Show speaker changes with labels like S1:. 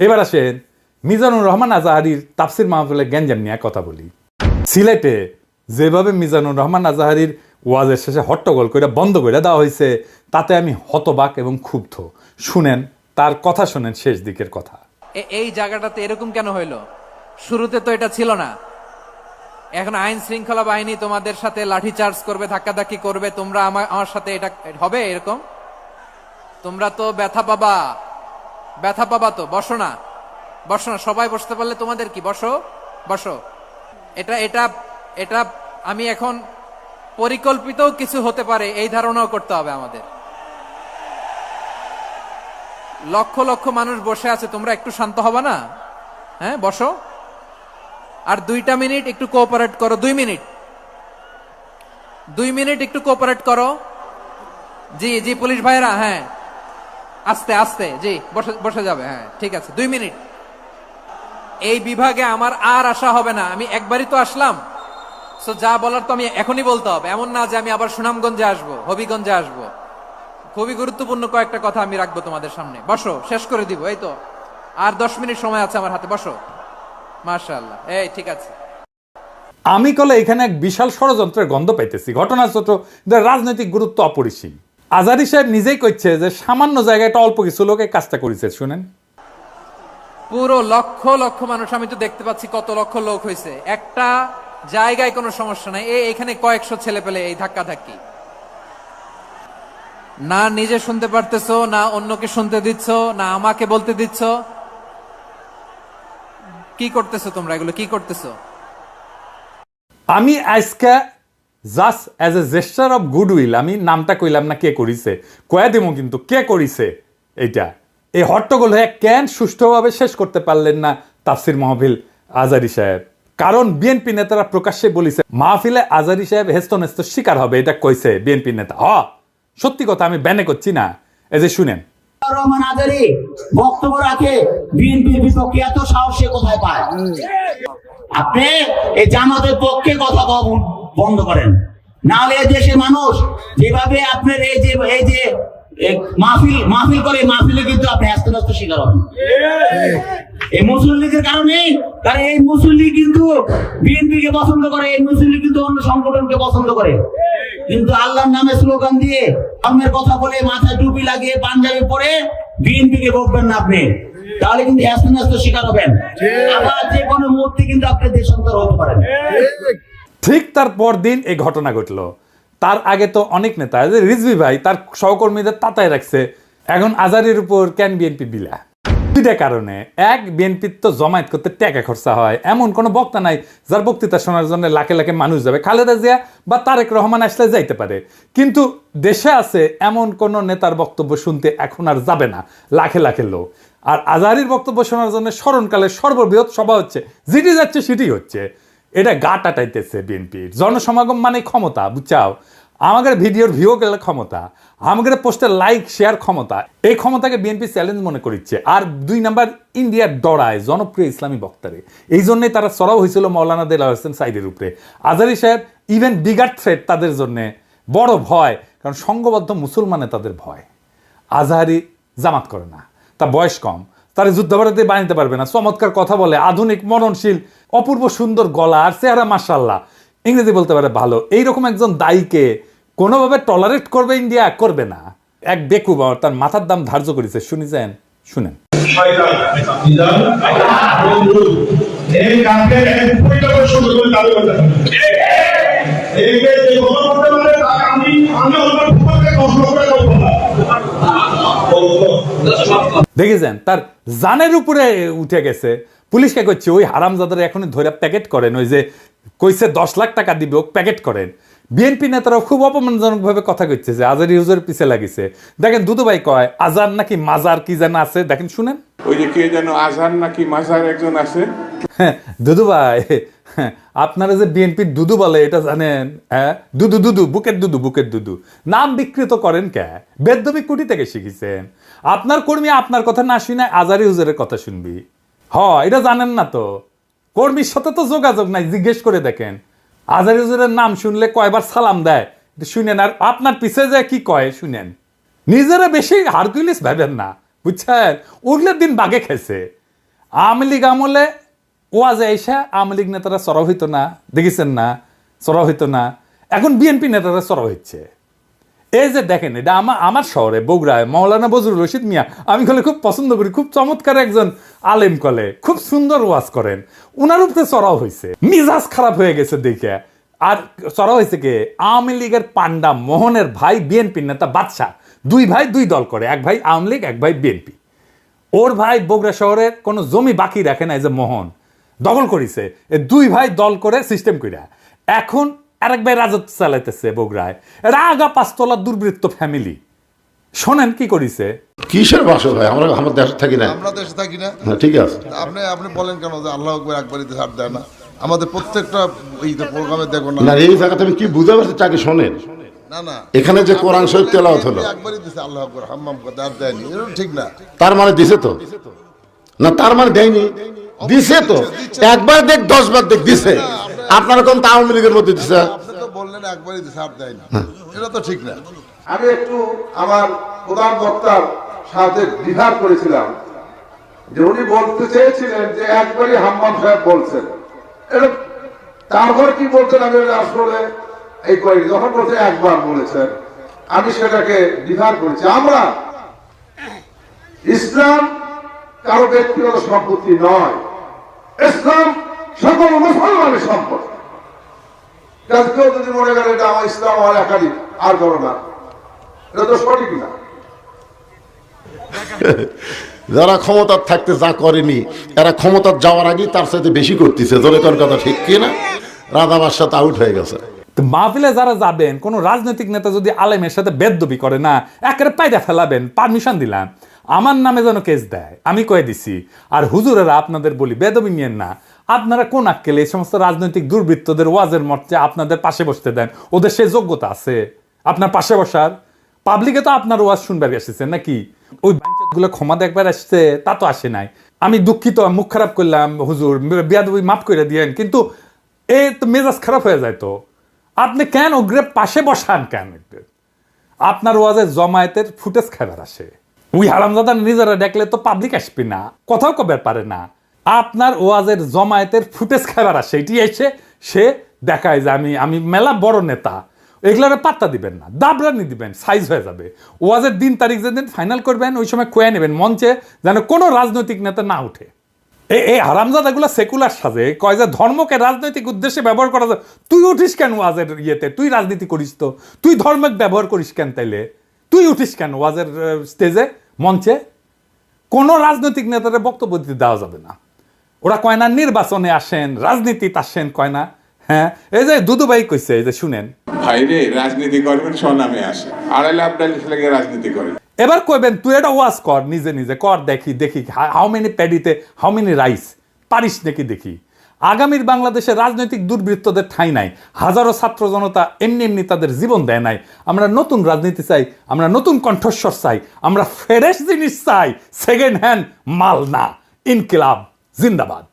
S1: এবার আসেন মিজানুর রহমান আজাহারির তাফসির মাহফিলে গ্যাঞ্জাম নিয়ে কথা বলি। সিলেটে যেভাবে মিজানুর রহমান আজাহারির ওয়াজের শেষে হট্টগোল করে বন্ধ করে দেওয়া হয়েছে, তাতে আমি হতবাক এবং ক্ষুব্ধ। শুনেন তার কথা, শুনেন শেষ দিকের কথা।
S2: এই জায়গাটাতে এরকম কেন হইলো? শুরুতে তো এটা ছিল না। এখন আইন শৃঙ্খলা বাহিনী তোমাদের সাথে লাঠি চার্জ করবে, ধাক্কাধাক্কি করবে, তোমরা আমার সাথে এটা হবে এরকম? তোমরা তো ব্যথা পাবা তো। বসো না, সবাই বসতে পারলে তোমাদের কি? বসো। এটা এটা এটা আমি এখন পরিকল্পিত কিছু হতে পারে এই ধারণাও করতে হবে আমাদের। লক্ষ লক্ষ মানুষ বসে আছে, তোমরা একটু শান্ত হবে না? হ্যাঁ, বসো। আর 2 মিনিট একটু কোঅপারেট করো। 2 মিনিট একটু কোঅপারেট করো। জি পুলিশ ভাইরা, হ্যাঁ আস্তে আস্তে, জি বসে যাবে, হ্যাঁ ঠিক আছে। 2 মিনিট। এই বিভাগে আমার আর আসা হবে না, আমি একবারই তো আসলাম। সো যা বলার তো আমি এখনই বলতে হবে, এমন না যে আমি আবার সুনামগঞ্জে আসবো, হবিগঞ্জে আসবো। খুবই গুরুত্বপূর্ণ কয়েকটা কথা আমি রাখবো তোমাদের সামনে। বসো, শেষ করে দিব। এই তো আর 10 মিনিট সময় আছে আমার হাতে। বসো। মাশাআল্লাহ, এই ঠিক আছে।
S1: আমি কলে এখানে এক বিশাল ষড়যন্ত্রের গন্ধ পাইতেছি। ঘটনা ছোট, রাজনৈতিক গুরুত্ব অপরিসীম। আজারি সাহেব নিজেই কইছে যে সামান্য জায়গায় একটা অল্প কিছু লোক এই কাজটা করেছে। শুনেন,
S2: পুরো লক্ষ লক্ষ মানুষ, আমি তো দেখতে পাচ্ছি কত লক্ষ লোক হয়েছে। একটা জায়গায় কোনো সমস্যা নাই, এখানে কয়েকশো ছেলে পেলে এই ধাক্কা ধাক্কি। না নিজে শুনতে পারতেছো, না অন্যকে শুনতে দিচ্ছ, না আমাকে বলতে দিচ্ছ। কি করতেছো তোমরা? এগুলো কি করতেছো?
S1: আমি আজকে just as a gesture of goodwill, আমি নামটা কইলাম না কে করিছে, কয়া দেবো কিন্তু কে করিছে এইটা। এই হট্টগোল হয়ে কেন সুষ্ঠুভাবে শেষ করতে পারলেন না তাফসির মাহফিল আজারি সাহেব? কারণ বিএনপি নেতারা প্রকাশ্যে বলিছে মাহফিলে আজারি সাহেব হেস্তনেস্ত শিকার হবে, এটা কইছে বিএনপি নেতা। সত্যি কথা, আমি ব্যানে করছি না। এই যে শুনেন,
S3: রহমান আজারি বক্তব্য রাখে বিএনপির বিপক্ষে, এত সাহস সে কোথায় পায়? আপনি এই জামাতের পক্ষে কথা বন্ধ করেন, নাহলে দেশের মানুষ যেভাবে আপনার এই যে মাহফিল করে, মাহফিলে কিন্তু আপনি হ্যাস্ত শিকার হবেন এই মুসলিম লীগের কারণে। কারণ এই মুসলিম লীগ কিন্তু বিএনপি কে পছন্দ করে, এই মুসলিম লীগ কিন্তু অন্য সংগঠনকে পছন্দ করে। কিন্তু আল্লাহর নামে স্লোগান দিয়ে, ধর্মের কথা বলে, মাথায় টুপি লাগিয়ে, পাঞ্জাবি পরে বিএনপি কে বকবেন না আপনি, তাহলে কিন্তু হ্যাস্ত শিকার হবেন। আবার যে কোনো মুহূর্তে কিন্তু আপনি দেশান্তর হতে পারেন।
S1: ঠিক তার পরদিন এই ঘটনা ঘটলো। তার আগে তো অনেক নেতা, রিজভী ভাই তার সহকর্মীদের তাতায় রাখছে। এখন আজারির উপর কেন বিএনপি বিলা? দুইটা কারণে। এক, বিএনপির তো জমায়েত করতে টাকা খরচা হয়, এমন কোনো বক্তা নাই যার বক্তৃতা শোনার জন্য লাখে লাখে মানুষ যাবে। খালেদা জিয়া বা তারেক রহমান আসলে যাইতে পারে, কিন্তু দেশে আছে এমন কোন নেতার বক্তব্য শুনতে এখন আর যাবে না লাখে লাখে লোক। আর আজারির বক্তব্য শোনার জন্য স্মরণকালে সর্ববৃহৎ সভা হচ্ছে, যেটি যাচ্ছে সেটি হচ্ছে। এটা গা টাটাইতেছে বিএনপির। জনসমাগম মানে ক্ষমতা, বুঝছাও? আমাদের ভিডিওর ভিউ গেলে ক্ষমতা, আমাদের পোস্টের লাইক শেয়ার ক্ষমতা, এই ক্ষমতাকে বিএনপি চ্যালেঞ্জ মনে করছে। আর 2 নাম্বার, ইন্ডিয়ার ডরায় জনপ্রিয় ইসলামী বক্তারে। এই জন্যই তারা চড়াও হয়েছিল মৌলানা দেলাওয়ার হোসেন সাইদের উপরে। আজারি সাহেব ইভেন বিগার থ্রেট তাদের জন্য, বড় ভয়, কারণ সংঘবদ্ধ মুসলমানে তাদের ভয়। আজহারি জামাত করে না, তার বয়স কম, তারা যুদ্ধাপরাধী বানাইতে পারবে না। চমৎকার কথা বলে, আধুনিক, মননশীল, অপূর্ব সুন্দর গলা আর চেহারা, মাশাআল্লাহ, ইংরেজি বলতে পারে ভালো। এইরকম একজন দায়ীকে কোনোভাবে টলারেট করবে ইন্ডিয়া? করবে না। এক বেকুব তার মাথার দাম ধার্য করেছে। শুনেছেন? শুনেন, দেখেছেন তার জানের উপরে উঠে গেছে। পুলিশকে কইছে ওই হারামজাদার এখনই ধরে প্যাকেট করেন, ওই যে কইছে 10 লাখ টাকা দিবে, ও প্যাকেট করেন। বিএনপি নেতারাও খুব অপমানজনক ভাবে কথা কইছে যে আজারি হুজুরের পিছে লাগিছে। দেখেন দুদু ভাই কয় আজার নাকি মাজার কি যেন আছে, দেখেন শুনেন।
S4: ওই যে কে যেন আজার নাকি মাজার একজন আছে।
S1: দুদু ভাই, আপনারা যে বিএনপির দুদু বলে এটা জানেন? হ্যাঁ, দুদু বুকের দুদু নাম বিকৃত করেন কে? বেদবি কুটি থেকে শিখেছেন। আপনার কর্মী আপনার কথা না শুনে আজারি হুজুরের কথা শুনবি? এটা জানেন না তো? কর্মীর সাথে তো যোগাযোগ নাই, জিজ্ঞেস করে দেখেন। আজারি হুজুরের নাম শুনলে কয়বার সালাম দেয় শুনেন, আর আপনার পিছে যায় কি কয় শুনেন। নিজেরা বেশি হারকুলিস ভাবেন না, বুঝছেন? ওগুলোর দিন বাগে খাইছে। আওয়ামী লীগ আমলে ওয়াজে এসে আওয়ামী লীগ নেতারা চড়াও হইতো না, দেখেছেন না? চড়াও হইতো না। এখন বিএনপি নেতারা চড়াও হচ্ছে। এই যে দেখেন, এটা আমার শহরে বগুড়ায় মৌলানা বজরুল রশিদ মিয়া, আমি কলে খুব পছন্দ করি, খুব চমৎকার একজন আলেম, কলে খুব সুন্দর ওয়াজ করেন, উনার উপরে চড়াও হয়েছে, মিজাজ খারাপ হয়ে গেছে দেখে। আর চড়াও হয়েছে কে? আওয়ামী লীগের পান্ডা মোহনের ভাই বিএনপির নেতা বাদশা, দুই ভাই দুই দল করে, এক ভাই আওয়ামী লীগ এক ভাই বিএনপি। ওর ভাই বগুড়া শহরে কোনো জমি বাকি রাখে না, এই যে মোহন দখল করেছে, দুই ভাই দল করে সিস্টেম কইরা এখন আরেক ভাই রাজত্ব চালাইতেছে বগুড়ায়। এরা আগা পাঁচতলা দুর্বৃত্ত ফ্যামিলি। শোনেন কি করিছে।
S5: কিসের ভাষা ভাই? আমরা আমার দেশে থাকি না।
S6: আমরা দেশে থাকি না।
S5: হ্যাঁ, ঠিক আছে।
S6: আপনি বলেন কেন যে আল্লাহ আকবার একবারই ছাড় দেয় না? আমাদের প্রত্যেকটা এই প্রোগ্রামে দেখো না।
S5: না, এই জায়গাতে আমি কি বুঝতে পারছি তাকে শোনেন।
S6: না না,
S5: এখানে যে কোরআন শরীফ তেলাওয়াত হলো,
S6: একবারই দিছে আল্লাহ আকবার হাম্মাম করতে, আর দেয়নি। এটা ঠিক না।
S5: তার মানে দিছে তো? না, তার মানে দেয়নি, দিছে তো। একবার দেখ 10 বার দেখ দিছে। আপনারা কোন আওয়ামী লীগের মধ্যে দিছে?
S6: আপনি তো বললেন একবারই দিছে আর দেয়নি, এটা তো ঠিক না।
S7: আমি একটু আমার প্রধান বক্তার সাথে দ্বিধার করেছিলাম যে উনি বলতে চেয়েছিলেন যে একবারই হাম্মাম সাহেব বলছেন, এটা তারপর কি বলছেন আমি আসলে এই করি, যখন বলছে একবার বলেছেন আমি সেটাকে দ্বিধার করেছি। আমরা ইসলাম কারো ব্যক্তিগত সম্পত্তি নয়, ইসলাম সকল মুসলমানের সম্পদ। কেউ যদি মনে করে এটা আমার ইসলাম আমার একাডি আর করো না, এটা তো সঠিক না।
S5: যারা ক্ষমতার থাকতে যা করেনি, এরা ক্ষমতার যাওয়ার আগেই তার সাথে বেশি করতেছে। জোরে কোন কথা ঠিক কি না? রাধা বাদশাহ আউট হয়ে গেছে।
S1: তো মাহফিলে যারা যাবেন, কোন রাজনৈতিক নেতা যদি আলেমের সাথে বেদবি করে না, একেবারে পায়দা ফেলাবেন, পারমিশন দিলাম, আমার নামে যেন কেস দেয়, আমি কয়ে দিছি। আর হুজুরেরা আপনাদের বলি, বেদবি নিয়েন না। আপনারা কোন আক্কেলে এই সমস্ত রাজনৈতিক দুর্বৃত্তদের ওয়াজের মঞ্চে আপনাদের পাশে বসতে দেন? ওদের সেই যোগ্যতা আছে আপনার পাশে বসার? পাবলিকে তো আপনার ওয়াজ শুনবার এসেছেন নাকি? ওই গুলো ক্ষমা দেখবার আসছে, তা তো আসে নাই। আমি দুঃখিত, মুখ খারাপ করলাম, হুজুর বেয়াদবি মাফ করে দিয়েন, কিন্তু এ তো মেজাজ খারাপ হয়ে যায়। তো আপনি কেন ওগ্রে পাশে বসান কেন? আপনার ওয়াজের জমায়েতের ফুটেজ খাবার আসে, ওই হারামজাদা নিজেরা দেখলে তো পাবলিক আসবে না, কথাও কবার পারে না। আপনার ওয়াজের জমায়েতের ফুটেজ খাবার আসে, এটি এসে সে দেখায় যে আমি মেলা বড় নেতা। এগুলোর পাত্তা দিবেন না, দাবরানি দিবেন, সাইজ হয়ে যাবে। ওয়াজের দিন তারিখ যেদিন ফাইনাল করবেন, ওই সময় কয়ে নেবেন মঞ্চে, যেন কোনো রাজনৈতিক নেতা না উঠে। এই হারামজাদাগুলো সেকুলার সাজে, কয় যে ধর্মকে রাজনৈতিক উদ্দেশ্যে ব্যবহার করা যায়। তুই উঠিস কেন ওয়াজের ইয়েতে? তুই রাজনীতি করিস তো, তুই ধর্মকে ব্যবহার করিস কেন? তাইলে তুই উঠিস কেন ওয়াজের স্টেজে, মঞ্চে? কোনো রাজনৈতিক নেতারা বক্তব্য দিতে দেওয়া যাবে না। ওরা কয় না নির্বাচনে আসেন, রাজনীতিতে আসেন, কয় না। হ্যাঁ, এই যে দুদুভাই কইছে, এই যে শুনেন।
S4: ভাইরে রাজনীতি করবেন স্বনামে আসে, আড়াইলে আপনার লেগে রাজনীতি করেন।
S1: এবার কইবেন তুই এটা ওয়াজ কর, নিজে নিজে কর, দেখি হাউ মেনি প্যাডিতে হাউ মেনি রাইস, পারিস নাকি দেখি। আগামীর বাংলাদেশে রাজনৈতিক দুর্বৃত্তদের ঠাঁই নাই। হাজারো ছাত্র জনতা এমনি এমনি তাদের জীবন দেয় নাই। আমরা নতুন রাজনীতি চাই, আমরা নতুন কণ্ঠস্বর চাই, আমরা ফ্রেশ জিনিস চাই, সেকেন্ড হ্যান্ড মাল না। ইনকিলাব জিন্দাবাদ।